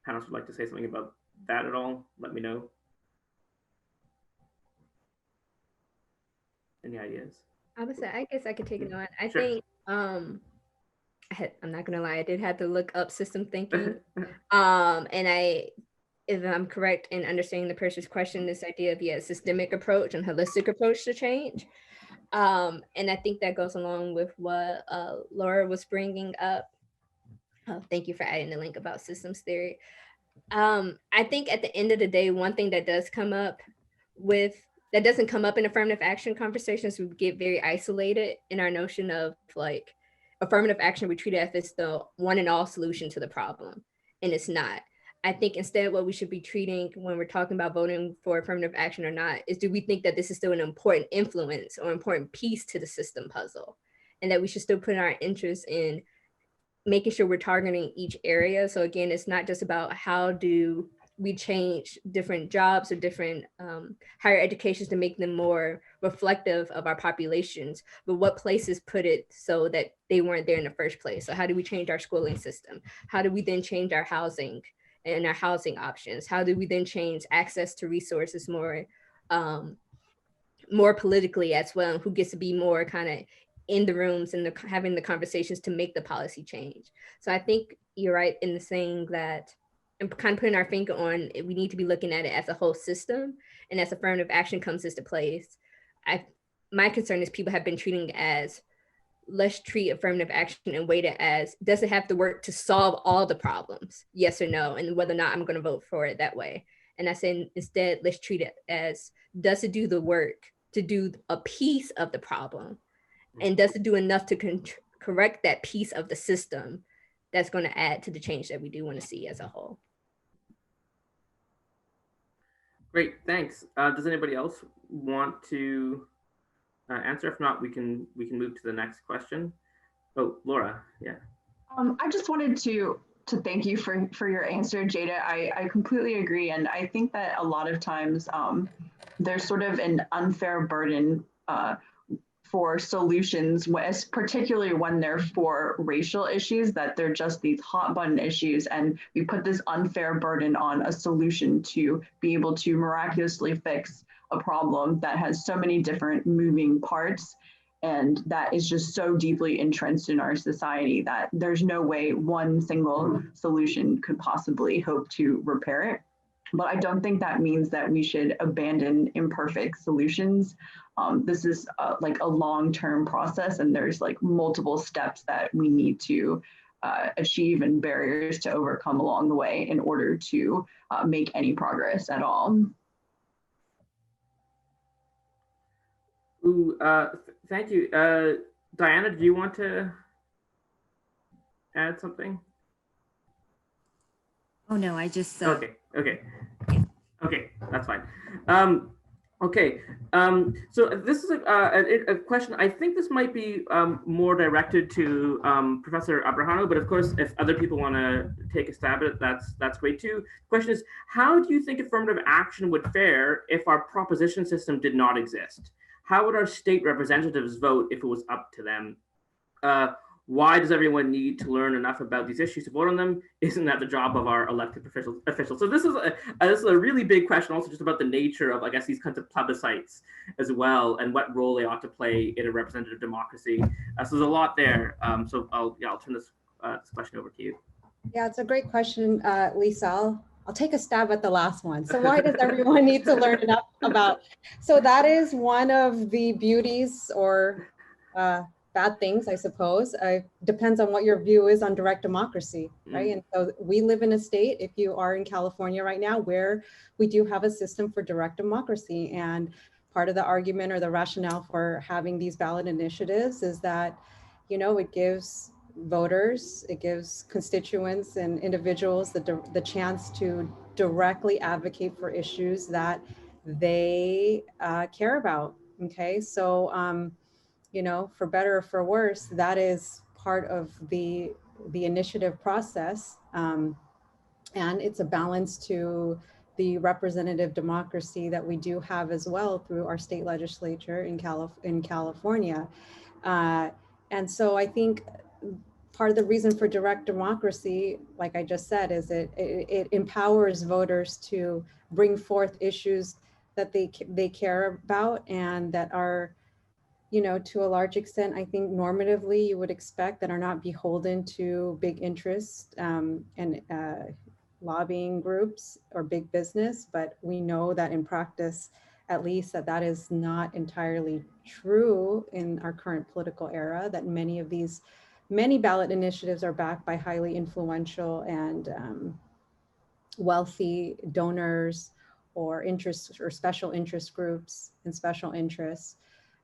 panelists would like to say something about that at all, let me know. Any ideas? I guess I could take it on. I Sure. think I'm not gonna lie, I did have to look up system thinking. And if I'm correct in understanding the person's question, this idea of a systemic approach and holistic approach to change. And I think that goes along with what Laura was bringing up. Oh, thank you for adding the link about systems theory. I think at the end of the day, one thing that does come up that doesn't come up in affirmative action conversations, we get very isolated in our notion of like affirmative action, we treat it as the one and all solution to the problem. And it's not. I think instead what we should be treating when we're talking about voting for affirmative action or not is, do we think that this is still an important influence or important piece to the system puzzle? And that we should still put our interest in making sure we're targeting each area. So again, it's not just about how do we change different jobs or different higher educations to make them more reflective of our populations, but what places put it so that they weren't there in the first place. So how do we change our schooling system? How do we then change our housing and our housing options? How do we then change access to resources more politically as well? And who gets to be more kind of in the rooms and having the conversations to make the policy change? So I think you're right in the saying that, and kind of putting our finger on, we need to be looking at it as a whole system. And as affirmative action comes into place, my concern is people have been treating it as, let's treat affirmative action and weight it as, does it have to work to solve all the problems? Yes or no, and whether or not I'm going to vote for it that way. And I say instead, let's treat it as, does it do the work to do a piece of the problem? And does it do enough to correct that piece of the system that's going to add to the change that we do want to see as a whole? Great, thanks. Does anybody else want to answer? If not, we can move to the next question. Oh, Laura, yeah. I just wanted to thank you for your answer, Jada. I completely agree, and I think that a lot of times there's sort of an unfair burden for solutions, particularly when they're for racial issues, that they're just these hot button issues, and we put this unfair burden on a solution to be able to miraculously fix a problem that has so many different moving parts, and that is just so deeply entrenched in our society that there's no way one single solution could possibly hope to repair it. But I don't think that means that we should abandon imperfect solutions. This is like a long-term process, and there's like multiple steps that we need to achieve and barriers to overcome along the way in order to make any progress at all. Ooh, thank you. Diana, do you want to add something? Oh no, I just Okay, that's fine. Okay, so this is a question. I think this might be more directed to Professor Abrajano, but of course, if other people want to take a stab at it, that's great too. The question is, how do you think affirmative action would fare if our proposition system did not exist? How would our state representatives vote if it was up to them? Uh, why does everyone need to learn enough about these issues to vote on them? Isn't that the job of our elected officials? So this is a really big question, also just about the nature of, I guess, these kinds of plebiscites as well, and what role they ought to play in a representative democracy. So there's a lot there. So I'll turn this question over to you. Yeah, it's a great question, Lisa. I'll take a stab at the last one. So why does everyone need to learn enough about? So that is one of the beauties or bad things, I suppose. Depends on what your view is on direct democracy, right? And so we live in a state, if you are in California right now, where we do have a system for direct democracy. And part of the argument or the rationale for having these ballot initiatives is that, you know, it gives voters, it gives constituents and individuals the chance to directly advocate for issues that they care about. Okay, so you know, for better or for worse, that is part of the initiative process, and it's a balance to the representative democracy that we do have as well through our state legislature in California. And so I think part of the reason for direct democracy, like I just said, is it empowers voters to bring forth issues that they care about and that are, you know, to a large extent, I think normatively you would expect that are not beholden to big interests and lobbying groups or big business. But we know that in practice, at least that is not entirely true in our current political era, that many ballot initiatives are backed by highly influential and wealthy donors or interests or special interest groups and special interests.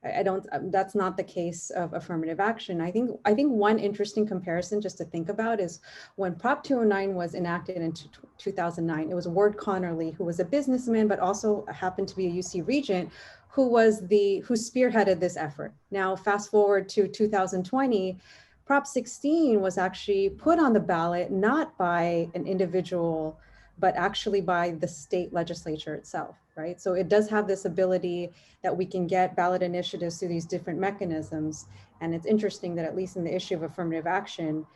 I don't, that's not the case of affirmative action. I think one interesting comparison just to think about is when Prop 209 was enacted in 2009, it was Ward Connerly, who was a businessman, but also happened to be a UC regent, who spearheaded this effort. Now, fast forward to 2020, Prop 16 was actually put on the ballot, not by an individual, but actually by the state legislature itself, right? So it does have this ability that we can get ballot initiatives through these different mechanisms. And it's interesting that at least in the issue of affirmative action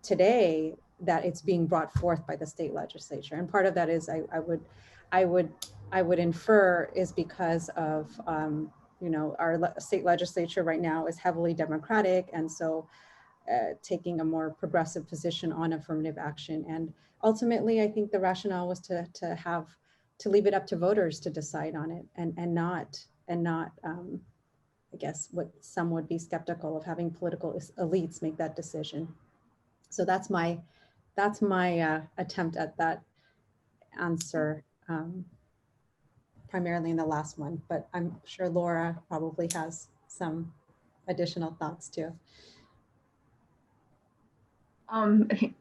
today, that it's being brought forth by the state legislature. And part of that is I would infer is because of, you know, our state legislature right now is heavily Democratic. And so taking a more progressive position on affirmative action. And ultimately, I think the rationale was to leave it up to voters to decide on it and not I guess what some would be skeptical of having political elites make that decision. So that's my attempt at that answer, primarily in the last one, but I'm sure Laura probably has some additional thoughts too.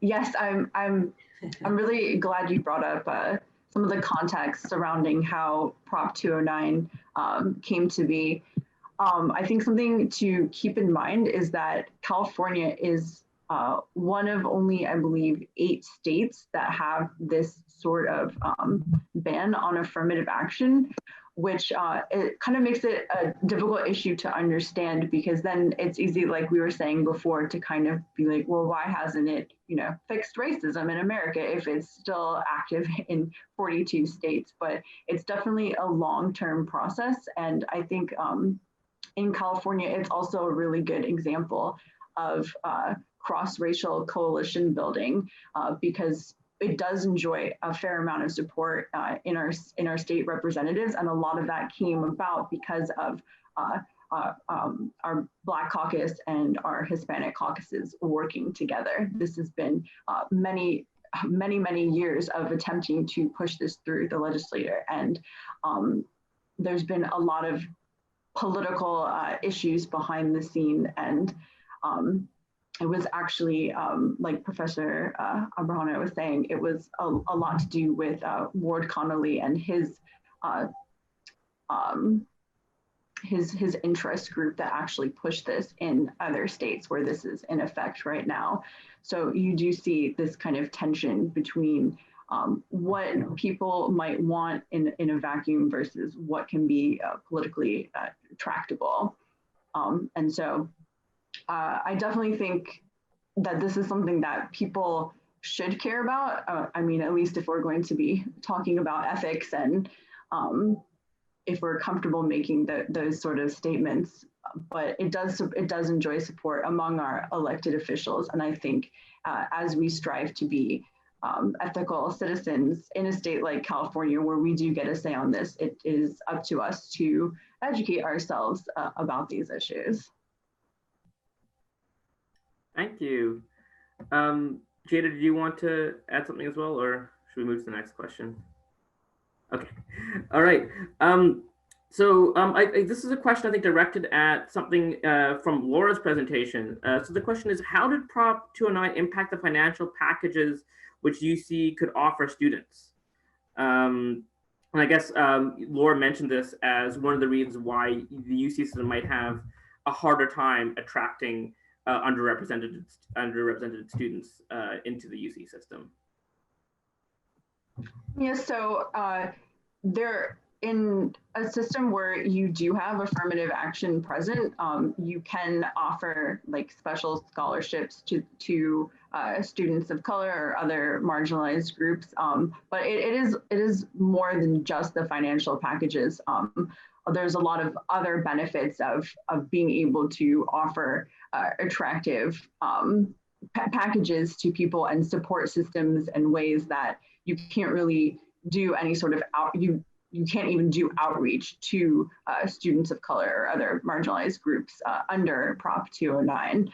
Yes, I'm really glad you brought up some of the context surrounding how Prop 209 came to be. I think something to keep in mind is that California is one of only, I believe, 8 states that have this sort of ban on affirmative action, which it kind of makes it a difficult issue to understand, because then it's easy, like we were saying before, to kind of be like, well, why hasn't it, you know, fixed racism in America if it's still active in 42 states? But it's definitely a long-term process. And I think in California, it's also a really good example of cross-racial coalition building because it does enjoy a fair amount of support in our state representatives, and a lot of that came about because of our Black caucus and our Hispanic caucuses working together. This has been many years of attempting to push this through the legislature, and there's been a lot of political issues behind the scene, and it was actually, like Professor Abrajano was saying, it was a lot to do with Ward Connerly and his his interest group that actually pushed this in other states where this is in effect right now. So you do see this kind of tension between what people might want in a vacuum versus what can be politically tractable. And so I definitely think that this is something that people should care about. I mean, at least if we're going to be talking about ethics and if we're comfortable making those sort of statements, but it does enjoy support among our elected officials. And I think as we strive to be ethical citizens in a state like California, where we do get a say on this, it is up to us to educate ourselves about these issues. Thank you. Jada, do you want to add something as well, or should we move to the next question? Okay, all right. This is a question I think directed at something from Laura's presentation. So the question is, how did Prop 209 impact the financial packages which UC could offer students? And I guess Laura mentioned this as one of the reasons why the UC system might have a harder time attracting underrepresented students into the UC system. Yeah, so there, in a system where you do have affirmative action present, you can offer like special scholarships to students of color or other marginalized groups. But it is more than just the financial packages. There's a lot of other benefits of being able to offer attractive packages to people and support systems in ways that you can't really do any sort of you can't even do outreach to students of color or other marginalized groups under Prop 209.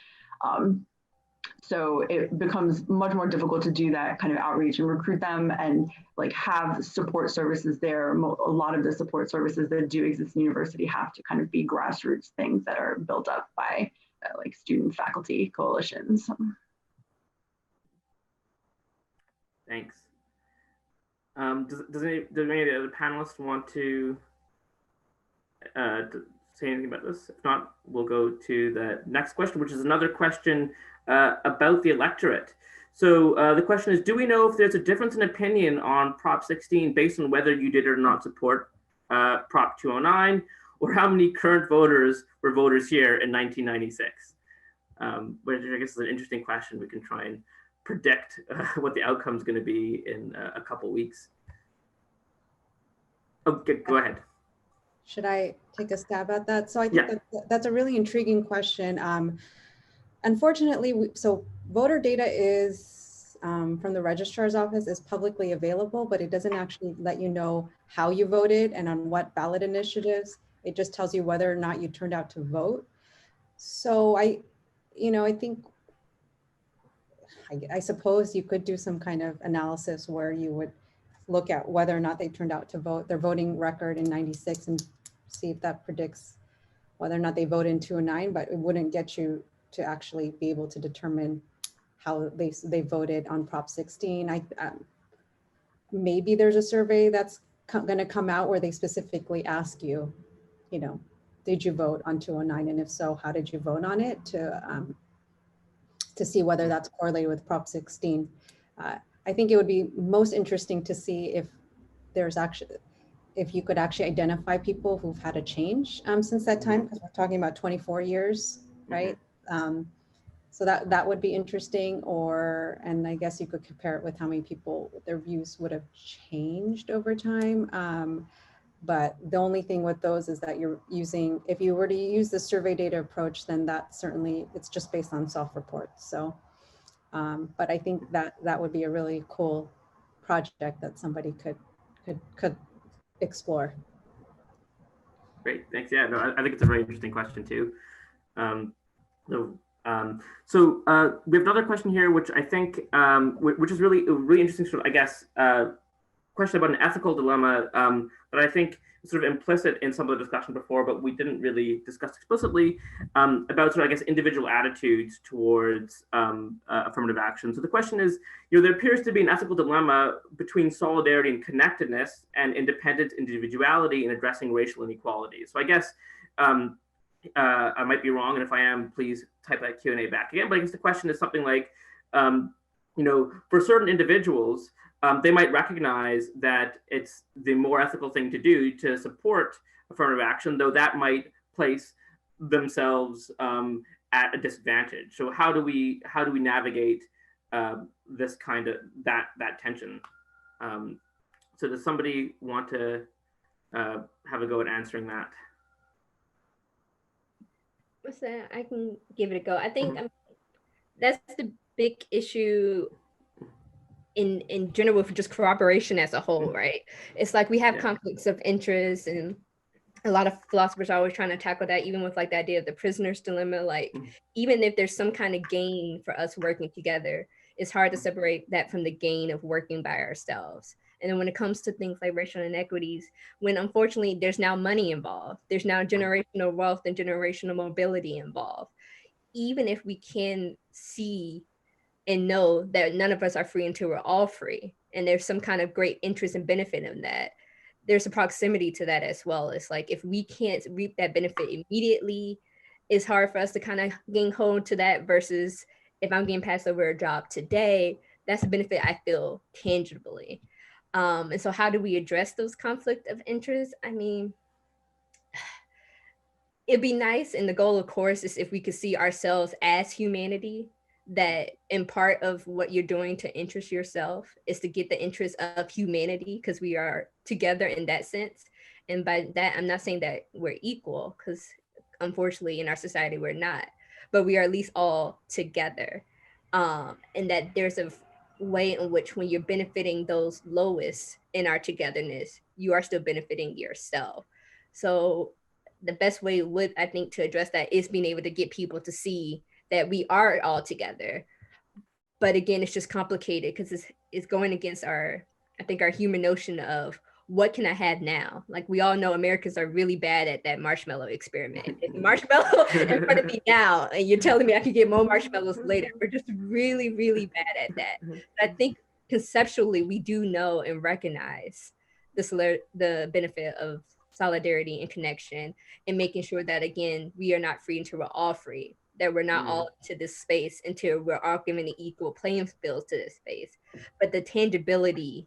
So it becomes much more difficult to do that kind of outreach and recruit them and like have support services there. A lot of the support services that do exist in university have to kind of be grassroots things that are built up by like student faculty coalitions. Thanks. Does any of the other panelists want to say anything about this? If not, we'll go to the next question, which is another question about the electorate. So the question is, do we know if there's a difference in opinion on Prop 16 based on whether you did or not support Prop 209, or how many current voters were voters here in 1996? Which I guess is an interesting question. We can try and predict what the outcome is going to be in a couple weeks. Okay, go ahead. Should I take a stab at that? So I think that's a really intriguing question. Unfortunately, so voter data is from the registrar's office is publicly available, but it doesn't actually let you know how you voted and on what ballot initiatives. It just tells you whether or not you turned out to vote. So I think, I suppose you could do some kind of analysis where you would look at whether or not they turned out to vote, their voting record in 96, and see if that predicts whether or not they voted in 209, but it wouldn't get you to actually be able to determine how they voted on Prop 16. Maybe there's a survey that's going to come out where they specifically ask you, did you vote on 209? And if so, how did you vote on it, to see whether that's correlated with Prop 16. I think it would be most interesting to see if you could actually identify people who've had a change since that time, because we're talking about 24 years, right? So that would be interesting, and I guess you could compare it with how many people their views would have changed over time. But the only thing with those is that if you were to use the survey data approach, then it's just based on self-reports. So, but I think that would be a really cool project that somebody could explore. Great, thanks. Yeah, no, I think it's a very interesting question too. So we have another question here, which I think, which is really interesting, sort of, I guess, question about an ethical dilemma that I think is sort of implicit in some of the discussion before, but we didn't really discuss explicitly, about sort of, I guess, individual attitudes towards affirmative action. So the question is, there appears to be an ethical dilemma between solidarity and connectedness and independent individuality in addressing racial inequality. So I guess I might be wrong, and if I am, please type that Q&A back again. But I guess the question is something like, for certain individuals, they might recognize that it's the more ethical thing to do to support affirmative action, though that might place themselves at a disadvantage. So how do we navigate this kind of that tension? So does somebody want to have a go at answering that? What's that? I can give it a go. I think that's the big issue in general with just cooperation as a whole, right? It's like we have conflicts of interest, and a lot of philosophers are always trying to tackle that, even with like the idea of the prisoner's dilemma. Like, even if there's some kind of gain for us working together, it's hard to separate that from the gain of working by ourselves. And then when it comes to things like racial inequities, when unfortunately there's now money involved, there's now generational wealth and generational mobility involved. Even if we can see and know that none of us are free until we're all free, and there's some kind of great interest and benefit in that, there's a proximity to that as well. It's like, if we can't reap that benefit immediately, it's hard for us to kind of gain hold to that, versus if I'm getting passed over a job today, that's a benefit I feel tangibly. And so how do we address those conflict of interest? I mean, it'd be nice, and the goal, of course, is if we could see ourselves as humanity, that in part of what you're doing to interest yourself is to get the interest of humanity, because we are together in that sense. And by that, I'm not saying that we're equal, because unfortunately in our society we're not, but we are at least all together. And that there's a way in which, when you're benefiting those lowest in our togetherness, you are still benefiting yourself. So the best way would, I think, to address that is being able to get people to see that we are all together. But again, it's just complicated because it's going against our human notion of what can I have now? Like, we all know Americans are really bad at that marshmallow experiment. If marshmallow in front of me now, and you're telling me I could get more marshmallows later, we're just really, really bad at that. But I think conceptually, we do know and recognize the benefit of solidarity and connection, and making sure that, again, we are not free until we're all free, that we're not all to this space until we're all given the equal playing fields to this space. But the tangibility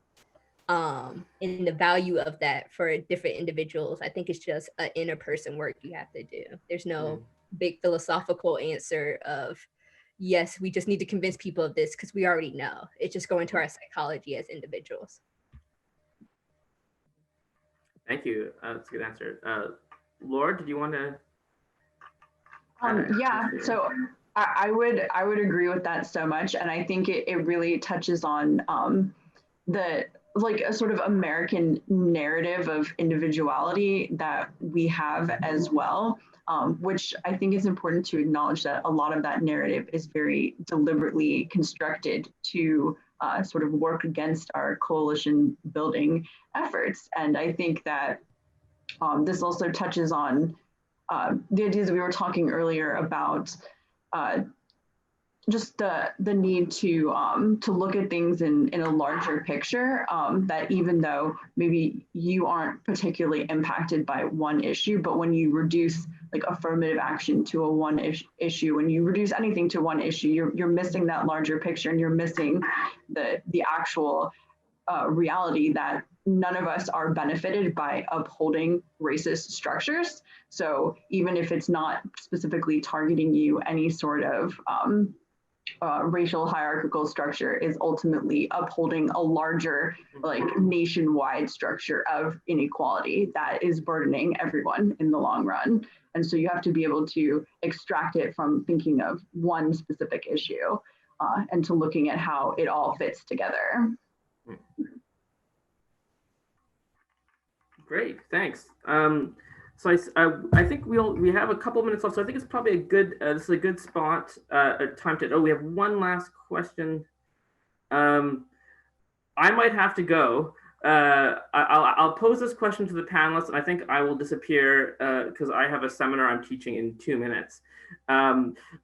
and the value of that for different individuals, I think it's just an interperson work you have to do. There's no big philosophical answer of, yes, we just need to convince people of this, because we already know. It's just going to our psychology as individuals. Thank you. That's a good answer. Laura, did you want to? Yeah, so I would agree with that so much, and I think it really touches on the, like, a sort of American narrative of individuality that we have as well, which I think is important to acknowledge that a lot of that narrative is very deliberately constructed to sort of work against our coalition building efforts. And I think that this also touches on the ideas we were talking earlier about just the need to look at things in a larger picture, that even though maybe you aren't particularly impacted by one issue, but when you reduce like affirmative action to a one issue, when you reduce anything to one issue, you're missing that larger picture, and you're missing the actual reality that none of us are benefited by upholding racist structures. So even if it's not specifically targeting you, any sort of racial hierarchical structure is ultimately upholding a larger, like, nationwide structure of inequality that is burdening everyone in the long run. And so you have to be able to extract it from thinking of one specific issue and to looking at how it all fits together. Great, thanks. So I think we have a couple minutes left, so I think it's probably a good this is a good spot time to. Oh, we have one last question. I might have to go, I'll pose this question to the panelists, and I think I will disappear because I have a seminar I'm teaching in 2 minutes.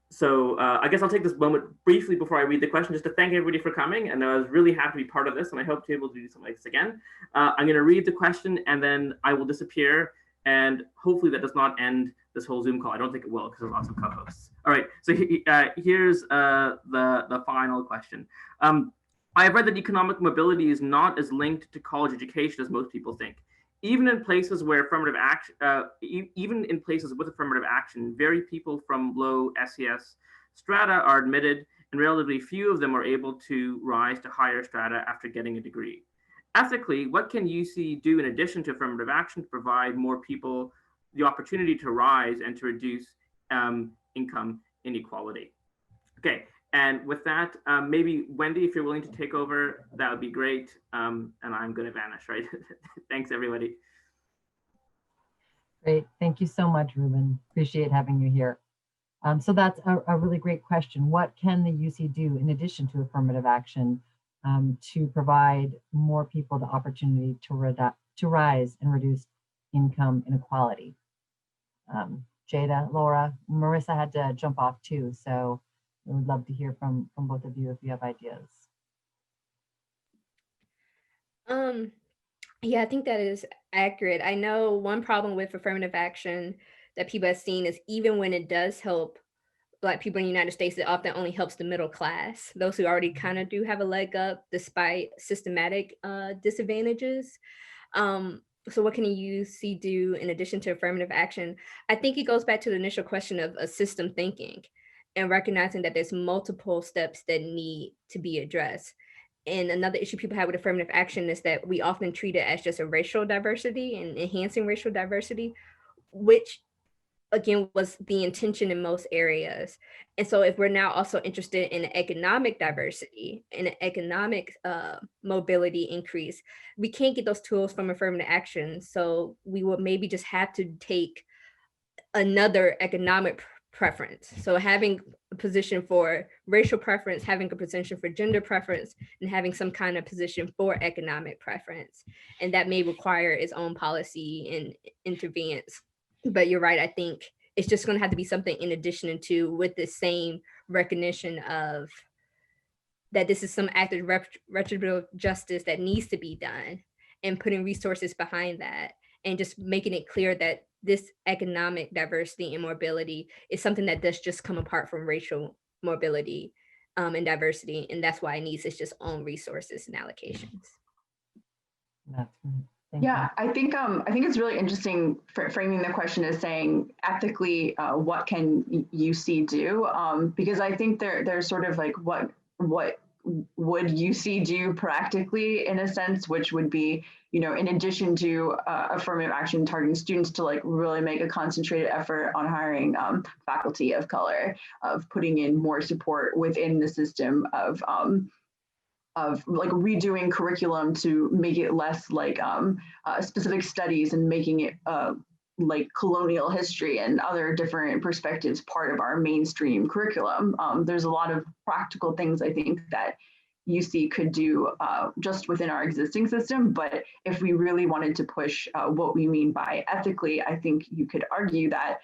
So I guess I'll take this moment briefly before I read the question, just to thank everybody for coming. And I was really happy to be part of this, and I hope to be able to do something like this again. I'm going to read the question, and then I will disappear. And hopefully that does not end this whole Zoom call. I don't think it will, because there's lots of co-hosts. All right, so here's the final question. I have read that economic mobility is not as linked to college education as most people think. Even in places where affirmative action, even in places with affirmative action, very people from low SES strata are admitted, and relatively few of them are able to rise to higher strata after getting a degree. Ethically, what can UC do in addition to affirmative action to provide more people the opportunity to rise and to reduce income inequality? Okay. And with that, maybe Wendy, if you're willing to take over, that would be great. And I'm going to vanish, right? Thanks, everybody. Great. Thank you so much, Ruben. Appreciate having you here. So that's a really great question. What can the UC do in addition to affirmative action to provide more people the opportunity to rise and reduce income inequality? Jada, Laura, Marissa had to jump off too, so I would love to hear from both of you if you have ideas. Yeah, I think that is accurate. I know one problem with affirmative action that people have seen is even when it does help Black people in the United States, it often only helps the middle class, those who already kind of do have a leg up despite systematic disadvantages. So what can a UC do in addition to affirmative action? I think it goes back to the initial question of a system thinking and recognizing that there's multiple steps that need to be addressed. And another issue people have with affirmative action is that we often treat it as just a racial diversity and enhancing racial diversity, which again was the intention in most areas. And so if we're now also interested in economic diversity and an economic mobility increase, we can't get those tools from affirmative action. So we would maybe just have to take another economic preference. So having a position for racial preference, having a position for gender preference, and having some kind of position for economic preference. And that may require its own policy and interventions. But you're right, I think it's just going to have to be something in addition to, with the same recognition of that this is some act of retributive justice that needs to be done, and putting resources behind that, and just making it clear that this economic diversity and mobility is something that does just come apart from racial mobility and diversity. And that's why it needs its just own resources and allocations. That's great. Yeah, I think it's really interesting framing the question as saying ethically, what can UC do? Because I think there's sort of like what would UC do practically, in a sense, which would be, you know, in addition to affirmative action targeting students, to like really make a concentrated effort on hiring faculty of color, of putting in more support within the system, of like redoing curriculum to make it less like specific studies and making it like colonial history and other different perspectives part of our mainstream curriculum. There's a lot of practical things I think that UC could do just within our existing system. But if we really wanted to push what we mean by ethically, I think you could argue that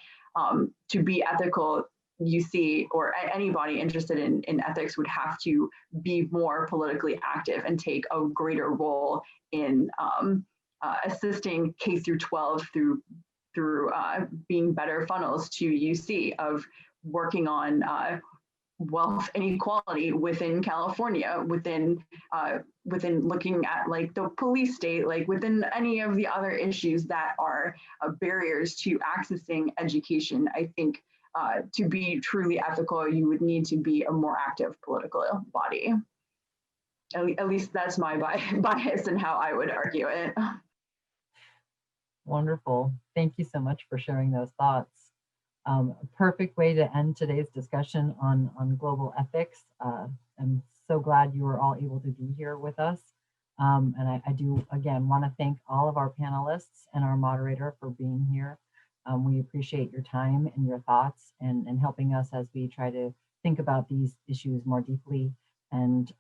to be ethical, UC or anybody interested in ethics would have to be more politically active and take a greater role in assisting K through 12 through being better funnels to UC, of working on wealth inequality within California, within looking at like the police state, like within any of the other issues that are barriers to accessing education. I think to be truly ethical, you would need to be a more active political body. At least that's my bias and how I would argue it. Wonderful. Thank you so much for sharing those thoughts. A perfect way to end today's discussion on global ethics. I'm so glad you were all able to be here with us. And I do, again, want to thank all of our panelists and our moderator for being here. We appreciate your time and your thoughts and helping us as we try to think about these issues more deeply and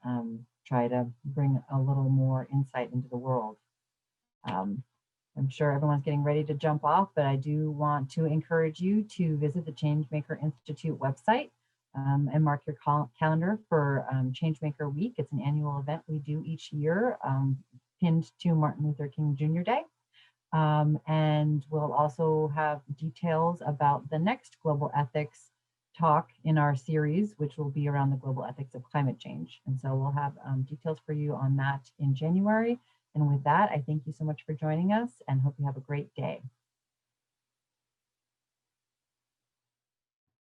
try to bring a little more insight into the world. I'm sure everyone's getting ready to jump off, but I do want to encourage you to visit the Changemaker Institute website and mark your calendar for Changemaker Week. It's an annual event we do each year, pinned to Martin Luther King Jr. Day. And we'll also have details about the next global ethics talk in our series, which will be around the global ethics of climate change. And so we'll have details for you on that in January. And with that, I thank you so much for joining us and hope you have a great day.